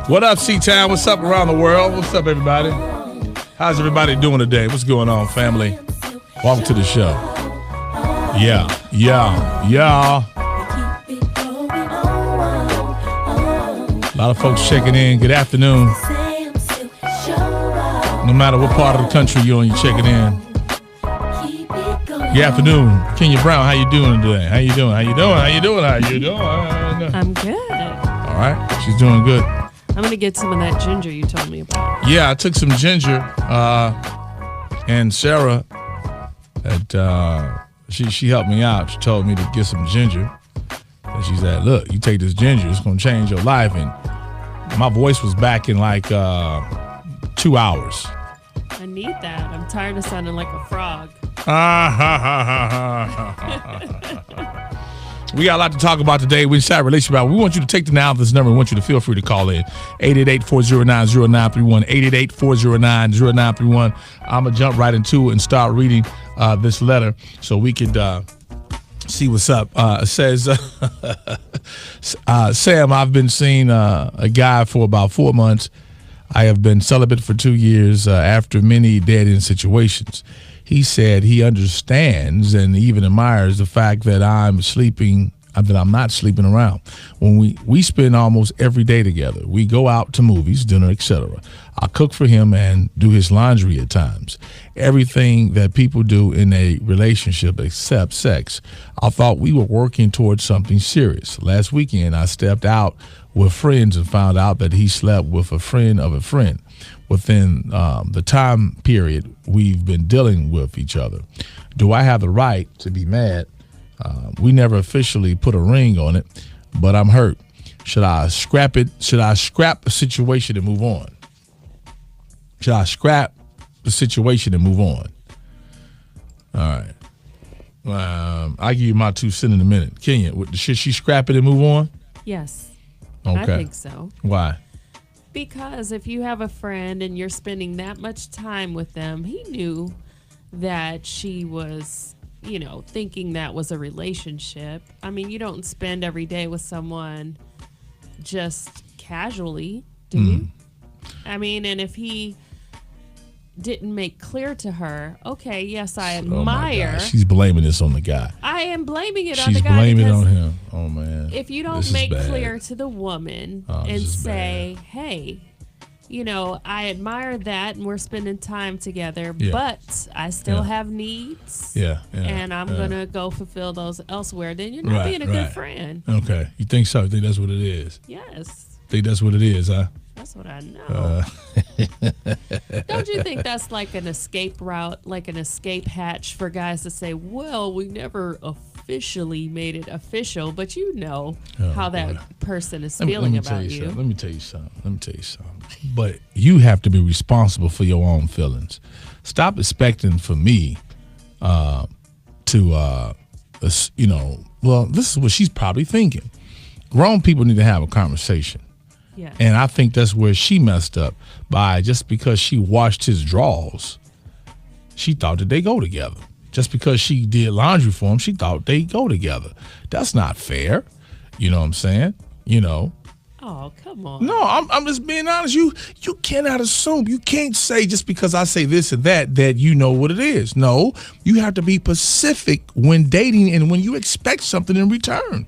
What up, C-Town? What's up around the world? What's up, everybody? How's everybody doing today? What's going on, family? Welcome to the show. Yeah. A lot of folks checking in. Good afternoon. No matter what part of the country you're on, you're checking in. Good afternoon. Kenya Brown, how you doing today? How you doing? I'm good. All right. She's doing good. I'm going to get some of that ginger you told me about. Yeah, I took some ginger, and Sarah, she helped me out. She told me to get some ginger. And she said, look, you take this ginger, it's going to change your life. And my voice was back in like 2 hours. I need that. I'm tired of sounding like a frog. We got a lot to talk about today. We decided relationship. We want you to take the now of this number. We want you to feel free to call in. 888-409-0931. 888-409-0931. I'm going to jump right into it and start reading this letter so we could see what's up. It says, Sam, I've been seeing a guy for about 4 months. I have been celibate for 2 years after many dead-end situations. He said he understands and even admires the fact that I'm not sleeping around. When we spend almost every day together. We go out to movies, dinner, etc. I cook for him and do his laundry at times. Everything that people do in a relationship except sex. I thought we were working towards something serious. Last weekend, I stepped out with friends and found out that he slept with a friend of a friend. Within the time period we've been dealing with each other. Do I have the right to be mad? We never officially put a ring on it, but I'm hurt. Should I scrap it? Should I scrap the situation and move on? Should I scrap the situation and move on? All right. I'll give you my 2 cents in a minute. Kenya, should she scrap it and move on? Yes. Okay. I think so. Why? Because if you have a friend and you're spending that much time with them, he knew that she was, thinking that was a relationship. I mean, you don't spend every day with someone just casually, do you? I mean, and if he didn't make clear to her, okay, yes, I admire. She's blaming this on the guy. I am blaming it on the guy. She's blaming it on him. Oh, man. If you don't make clear to the woman and say, hey, I admire that and we're spending time together, but I still have needs. And I'm going to go fulfill those elsewhere. Then you're not being a good friend. Okay. You think so? You think that's what it is? Yes. Think that's what it is, huh? That's what I know. Don't you think that's like an escape route, like an escape hatch for guys to say, well, we never officially made it official, but how that person is feeling about you. Let me tell you something. But you have to be responsible for your own feelings. Stop expecting for me well, this is what she's probably thinking. Grown people need to have a conversation. Yeah. And I think that's where she messed up by just because she washed his drawers, she thought that they go together. Just because she did laundry for him, she thought they go together. That's not fair. You know what I'm saying? Oh, come on. No, I'm just being honest. You cannot assume. You can't say just because I say this and that you know what it is. No, you have to be specific when dating and when you expect something in return.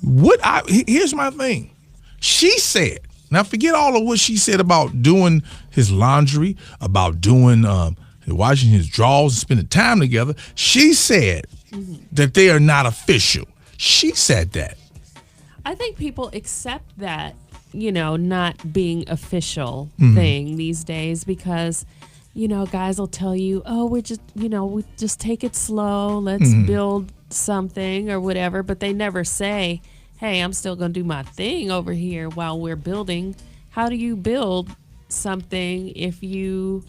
Here's my thing. She said, now forget all of what she said about doing his laundry, about doing washing his drawers and spending time together. She said that they are not official. She said that. I think people accept that, not being official thing these days because, guys will tell you, oh, we just take it slow. Let's build something or whatever. But they never say, hey, I'm still going to do my thing over here while we're building. How do you build something if you,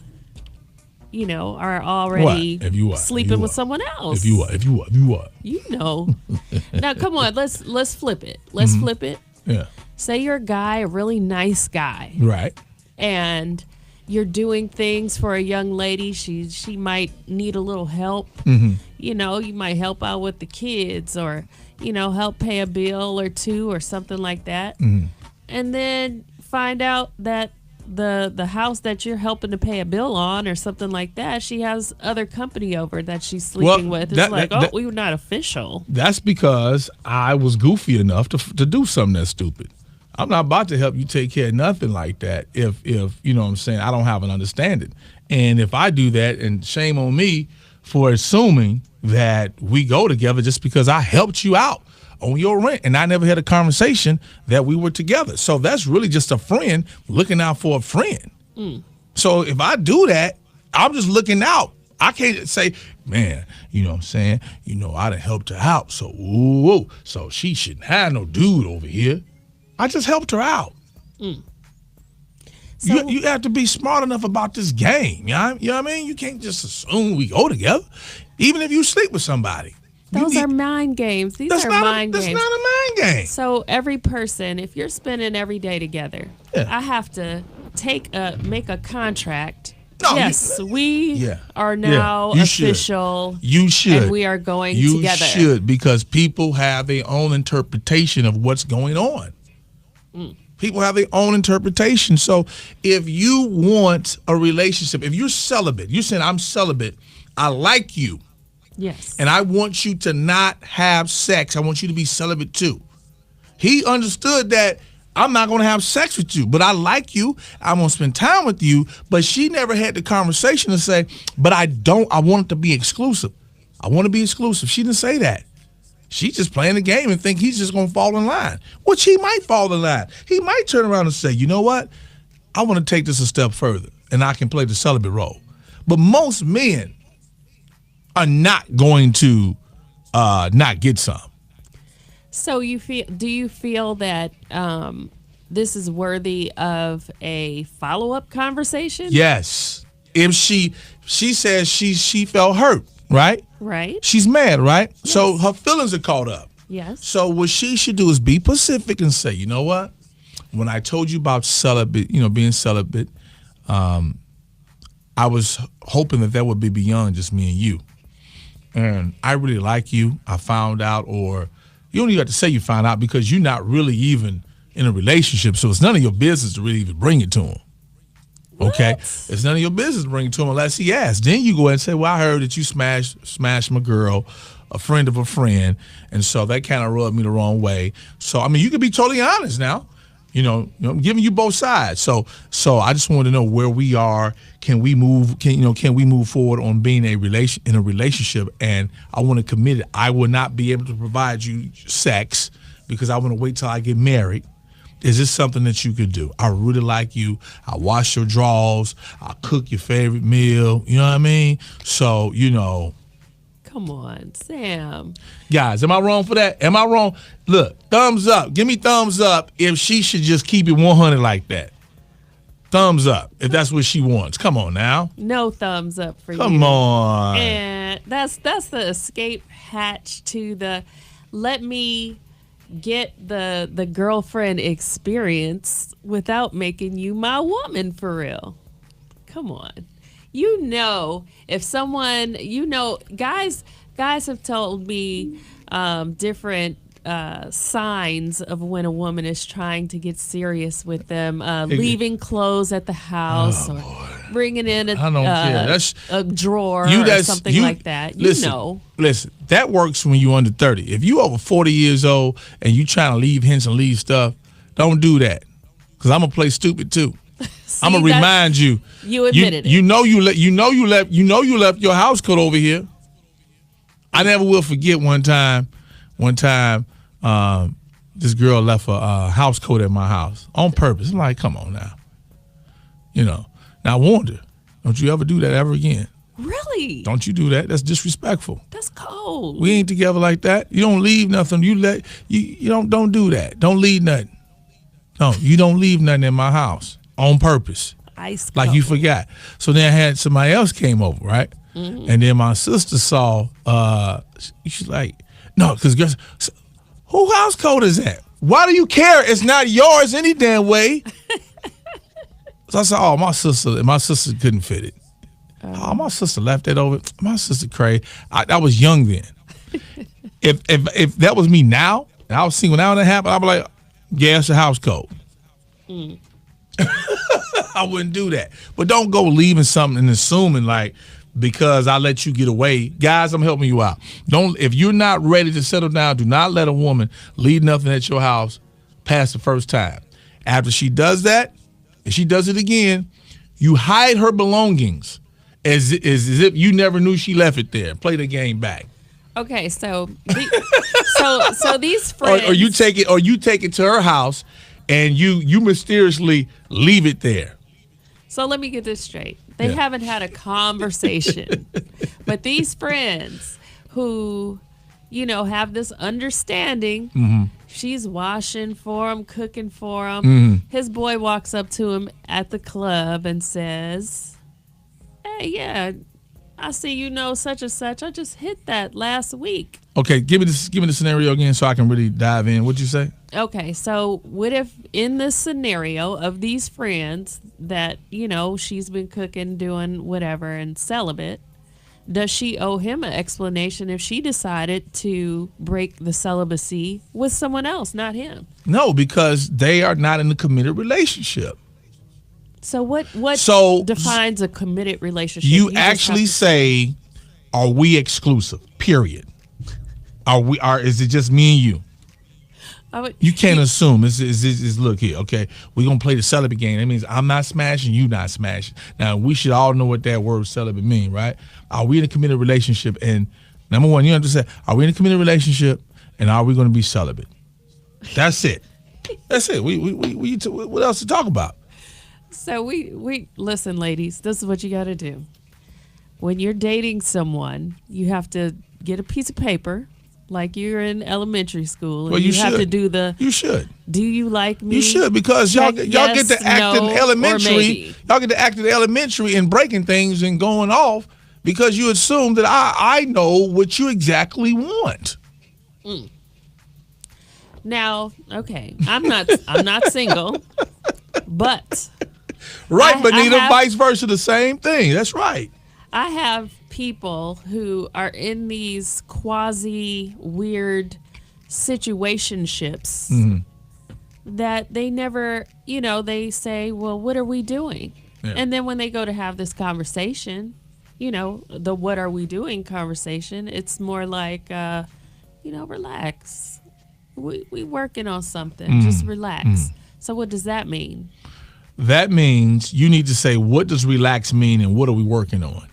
are already sleeping with someone else? If you what? Now, come on, let's flip it. Let's flip it. Yeah. Say you're a guy, a really nice guy. Right. And you're doing things for a young lady. She might need a little help. You know, you might help out with the kids, or help pay a bill or two or something like that. And then find out that the house that you're helping to pay a bill on or something like that, she has other company over that she's sleeping with. It's we were not official. That's because I was goofy enough to do something that's stupid. I'm not about to help you take care of nothing like that if you know what I'm saying, I don't have an understanding. And if I do that, and shame on me for assuming that we go together just because I helped you out on your rent, and I never had a conversation that we were together. So that's really just a friend looking out for a friend. So if I do that, I'm just looking out. I can't say, man, you know what I'm saying, I done helped her out, so so she shouldn't have no dude over here. I just helped her out. So, you have to be smart enough about this game. You know what I mean? You can't just assume we go together, even if you sleep with somebody. Those are mind games. These are mind games. That's not a mind game. So every person, if you're spending every day together, I have to make a contract. No, yes, we are now official. You should. And we are going together. You should, because people have their own interpretation of what's going on. People have their own interpretation. So if you want a relationship, if you're celibate, you're saying, I'm celibate, I like you. Yes. And I want you to not have sex. I want you to be celibate too. He understood that I'm not going to have sex with you, but I like you. I'm going to spend time with you. But she never had the conversation to say, but I want it to be exclusive. I want to be exclusive. She didn't say that. She's just playing the game and think he's just going to fall in line, which he might fall in line. He might turn around and say, you know what? I want to take this a step further, and I can play the celibate role. But most men are not going to not get some. So do you feel that this is worthy of a follow-up conversation? Yes. If she says she felt hurt, right? Right. She's mad, right? Yes. So her feelings are caught up. Yes. So what she should do is be pacific and say, you know what? When I told you about celibate, being celibate, I was hoping that would be beyond just me and you. And I really like you. I found out, or you don't even have to say you found out, because you're not really even in a relationship. So it's none of your business to really even bring it to him. Okay? What? It's none of your business to bring it to him unless he asks. Then you go ahead and say, well, I heard that you smashed my girl, a friend of a friend. And so that kind of rubbed me the wrong way. So, I mean, you can be totally honest now. I'm giving you both sides. So I just wanted to know where we are. Can we move? Can we move forward on being in a relationship? And I want to commit it. I will not be able to provide you sex because I want to wait till I get married. Is this something that you could do? I really like you. I wash your drawers. I cook your favorite meal. You know what I mean? So Come on, Sam. Guys, am I wrong for that? Am I wrong? Look, thumbs up. Give me thumbs up if she should just keep it 100 like that. Thumbs up if that's what she wants. Come on now. No thumbs up for you. Come on. And that's the escape hatch to the let me get the girlfriend experience without making you my woman for real. Come on. If someone, guys have told me different signs of when a woman is trying to get serious with them, leaving clothes at the house or bringing in a drawer or something like that. Listen, that works when you're under 30. If you over 40 years old and you trying to leave hints and leave stuff, don't do that, because I'm gonna play stupid too. See, I'm gonna remind you. You admitted it. You left your house coat over here. I never will forget one time, this girl left a house coat at my house on purpose. I'm like, come on now. Now I warned her, don't you ever do that ever again. Really? Don't you do that. That's disrespectful. That's cold. We ain't together like that. You don't leave nothing. You don't do that. Don't leave nothing. No, you don't leave nothing in my house on purpose. Ice cold. Like you forgot. So then I had somebody else came over, right? Mm-hmm. And then my sister saw, she's like, no, because girls, who house coat is that? Why do you care? It's not yours any damn way. So I said, oh, my sister couldn't fit it. Oh, my sister left that over. My sister crazy. I was young then. If that was me now, and I was single now and that happened, I'd be like, yeah, it's a house code. I wouldn't do that. But don't go leaving something and assuming like because I let you get away. Guys, I'm helping you out. If you're not ready to settle down, do not let a woman leave nothing at your house past the first time. After she does that, if she does it again, you hide her belongings as if you never knew she left it there. Play the game back. Okay, so these friends, or you take it to her house, and you mysteriously leave it there. So let me get this straight. They haven't had a conversation, but these friends who, have this understanding. She's washing for him, cooking for him. His boy walks up to him at the club and says, "Hey, yeah, I see you know such and such. I just hit that last week." Okay, give me the scenario again so I can really dive in. What'd you say? Okay, so what if in this scenario of these friends that, she's been cooking, doing whatever, and celibate, does she owe him an explanation if she decided to break the celibacy with someone else, not him? No, because they are not in a committed relationship. So what defines a committed relationship? You actually say, are we exclusive? Period. Is it just me and you? You can't assume. It's look here, okay? We're going to play the celibate game. That means I'm not smashing, you not smashing. Now, we should all know what that word celibate means, right? Are we in a committed relationship? And number one, you understand, are we in a committed relationship and are we going to be celibate? That's it. That's it. What else to talk about? So we listen, ladies, this is what you got to do. When you're dating someone, you have to get a piece of paper like you're in elementary school. And well, you have to do the. You should. Do you like me? You should, because y'all get to act in elementary. Y'all get to act in elementary and breaking things and going off because you assume that I know what you exactly want. Now, okay, I'm not single, but right, Benita, vice versa, the same thing. That's right. I have people who are in these quasi weird situationships that they never, they say, well, what are we doing? Yeah. And then when they go to have this conversation, the what are we doing conversation, it's more like, relax. We working on something. Just relax. So what does that mean? That means you need to say, what does relax mean and what are we working on?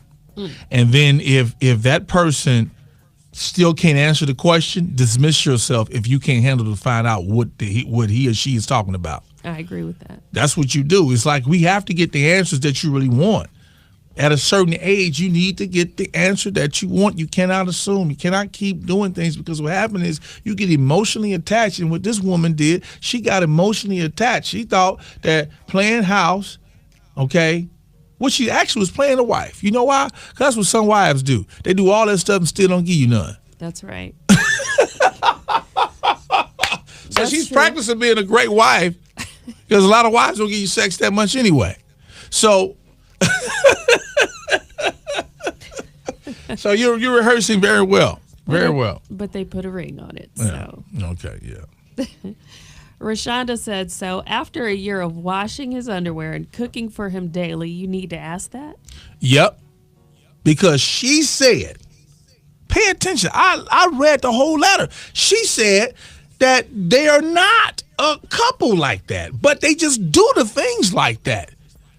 And then if that person still can't answer the question, dismiss yourself if you can't handle to find out what he or she is talking about. I agree with that. That's what you do. It's like we have to get the answers that you really want. At a certain age, you need to get the answer that you want. You cannot assume. You cannot keep doing things because what happened is you get emotionally attached. And what this woman did, she got emotionally attached. She thought that playing house, okay, what she actually was playing a wife. You know why? Because that's what some wives do. They do all that stuff and still don't give you none. That's right. So she's practicing being a great wife because a lot of wives don't give you sex that much anyway. So so you're rehearsing very well. Very well. But they put a ring on it. So okay, yeah. Rashonda said, so after a year of washing his underwear and cooking for him daily, you need to ask that? Yep. Because she said, pay attention. I read the whole letter. She said that they are not a couple like that, but they just do the things like that.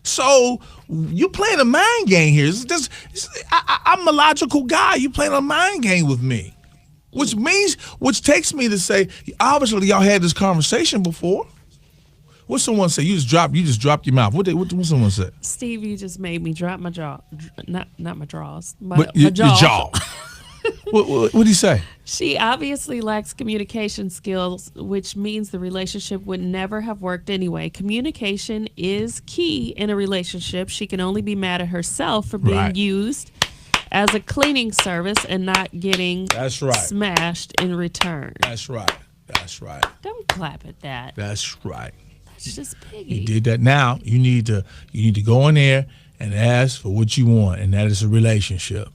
So you playing a mind game here. I'm a logical guy. You playing a mind game with me. Which takes me to say, obviously y'all had this conversation before. What someone say? You just dropped your mouth. What someone said? Steve, you just made me drop my jaw. Not my drawers. Your jaw. What did he say? She obviously lacks communication skills, which means the relationship would never have worked anyway. Communication is key in a relationship. She can only be mad at herself for being used as a cleaning service and not getting smashed in return. That's right. Don't clap at that. That's right. That's just piggy. You did that. Now you need to go in there and ask for what you want, and that is a relationship,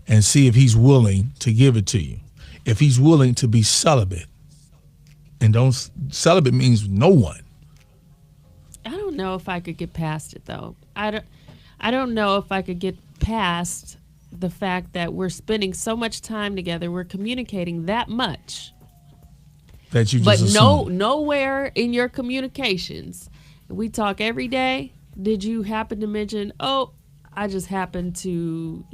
and see if he's willing to give it to you. If he's willing to be celibate, and celibate means no one. I don't know if I could get past it though. I don't know if I could get past the fact that we're spending so much time together, we're communicating that much. That you just but assume. nowhere in your communications, we talk every day. Did you happen to mention, oh, I just happened to,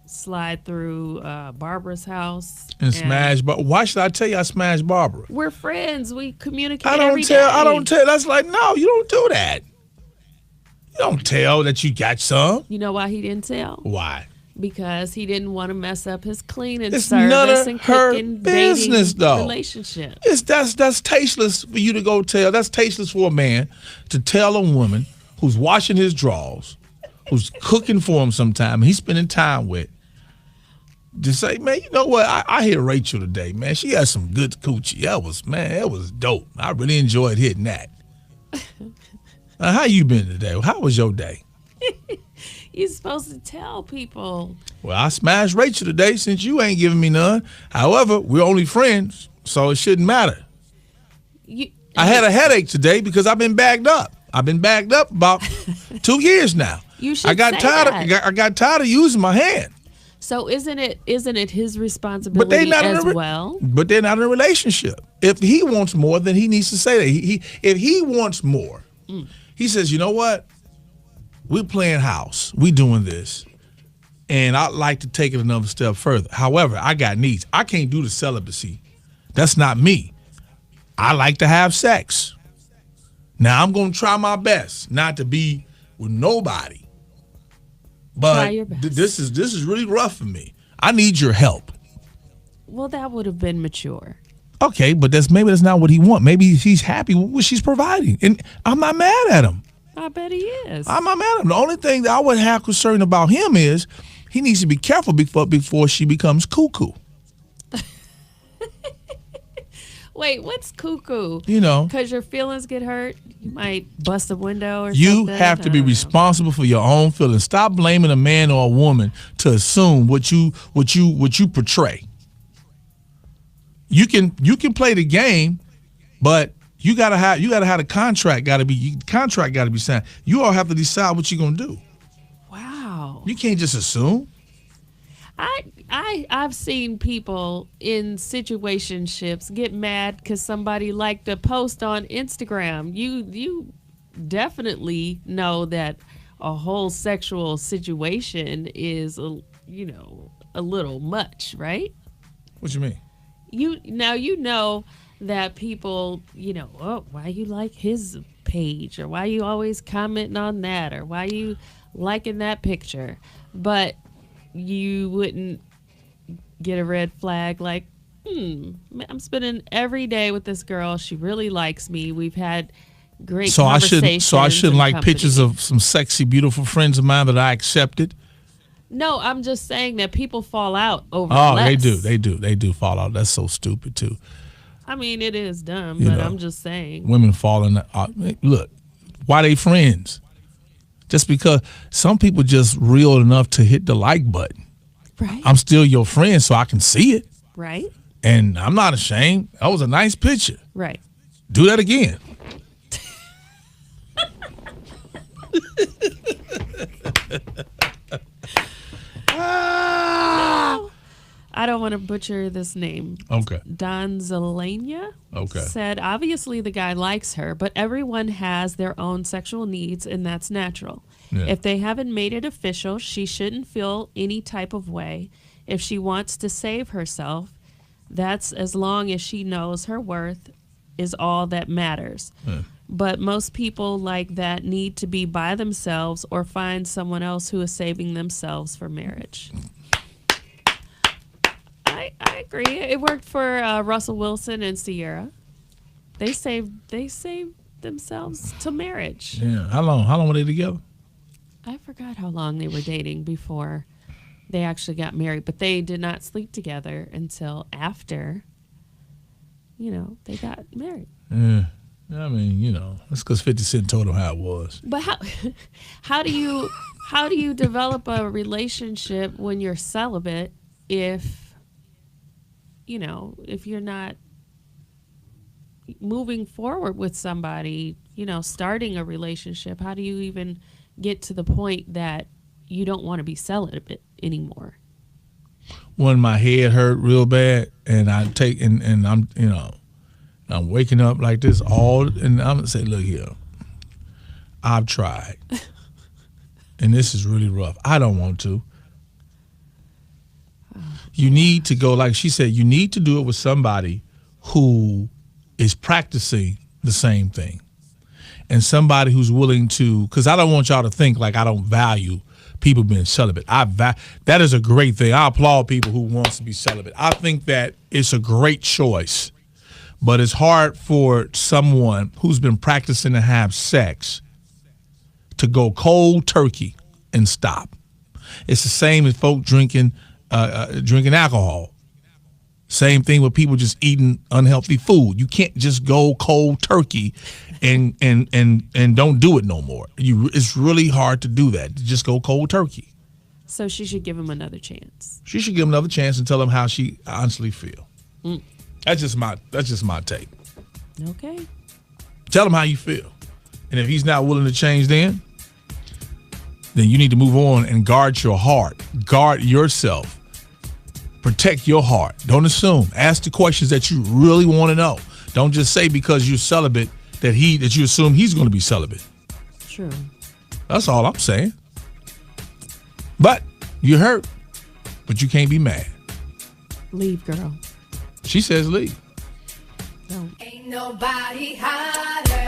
slide through Barbara's house and smash Barbara? Why should I tell you I smashed Barbara? We're friends. We communicate I every day. I don't tell. That's like, no, you don't do that. You don't tell that you got some. You know why he didn't tell? Why? Because he didn't want to mess up his cleaning It's service none of and her cooking, business, dating though. relationship. That's tasteless for you to go tell. That's tasteless for a man to tell a woman who's washing his drawers, who's cooking for him sometime, he's spending time with, to say, man, you know what? I hit Rachel today, man. She had some good coochie. That was dope. I really enjoyed hitting that. How you been today? How was your day? You're supposed to tell people. Well, I smashed Rachel today since you ain't giving me none. However, we're only friends, so it shouldn't matter. I had a headache today because I've been bagged up. I've been bagged up about 2 years now. You should I got say tired. that. I got tired of using my hand. So isn't it his responsibility as well? But they're not in a relationship. If he wants more, then he needs to say that. If he wants more, he says, you know what? We're playing house. We doing this. And I'd like to take it another step further. However, I got needs. I can't do the celibacy. That's not me. I like to have sex. Now, I'm going to try my best not to be with nobody. But try your best. This is really rough for me. I need your help. Well, that would have been mature. Okay, but maybe that's not what he wants. Maybe he's happy with what she's providing. And I'm not mad at him. I bet he is. I'm not mad at him. The only thing that I would have concern about him is he needs to be careful before she becomes cuckoo. Wait, what's cuckoo? Because your feelings get hurt. You might bust a window or you something. have to be responsible for your own feelings. Stop blaming a man or a woman to assume what you portray. You can play the game, but you gotta have the contract. Contract got to be signed. You all have to decide what you're gonna do. Wow. You can't just assume. I've seen people in situationships get mad because somebody liked a post on Instagram. You definitely know that a whole sexual situation is a little much, right? What you mean? You know that people, oh, why you like his page, or why you always commenting on that, or why you liking that picture, but you wouldn't get a red flag like, I'm spending every day with this girl. She really likes me. We've had great conversations. I shouldn't like pictures of some sexy, beautiful friends of mine that I accepted. No, I'm just saying that people fall out over. Oh, less. they do fall out. That's so stupid too. I mean, it is dumb, but I'm just saying. Women falling out. Look, why they friends? Just because some people just real enough to hit the like button. Right. I'm still your friend, so I can see it. Right. And I'm not ashamed. That was a nice picture. Right. Do that again. I don't want to butcher this name. Okay. Don Zelania said, obviously the guy likes her, but everyone has their own sexual needs, and that's natural. Yeah. If they haven't made it official, she shouldn't feel any type of way. If she wants to save herself, that's as long as she knows her worth is all that matters. Yeah. But most people like that need to be by themselves or find someone else who is saving themselves for marriage. I agree. It worked for Russell Wilson and Sierra. They saved themselves to marriage. Yeah. How long were they together? I forgot how long they were dating before they actually got married, but they did not sleep together until after, they got married. Yeah. I mean, that's because 50 Cent told him how it was. But how do you develop a relationship when you're celibate if you're not moving forward with somebody, starting a relationship? How do you even get to the point that you don't want to be celibate anymore? When my head hurt real bad and I take and I'm waking up like this and I'm gonna say, look here, I've tried. And this is really rough. I don't want to. You need to go, like she said, you need to do it with somebody who is practicing the same thing. And somebody who's willing to, because I don't want y'all to think like I don't value people being celibate. That is a great thing. I applaud people who wants to be celibate. I think that it's a great choice. But it's hard for someone who's been practicing to have sex to go cold turkey and stop. It's the same as folk drinking alcohol. Same thing with people just eating unhealthy food. You can't just go cold turkey and don't do it no more. It's really hard to do that. To just go cold turkey. So she should give him another chance. She should give him another chance and tell him how she honestly feel. That's just my take. Okay. Tell him how you feel. And if he's not willing to change then you need to move on and guard your heart. Guard yourself. Protect your heart. Don't assume. Ask the questions that you really want to know. Don't just say because you're celibate that you assume he's going to be celibate. True. That's all I'm saying. But you're hurt. But you can't be mad. Leave, girl. She says leave. Don't. Ain't nobody hotter.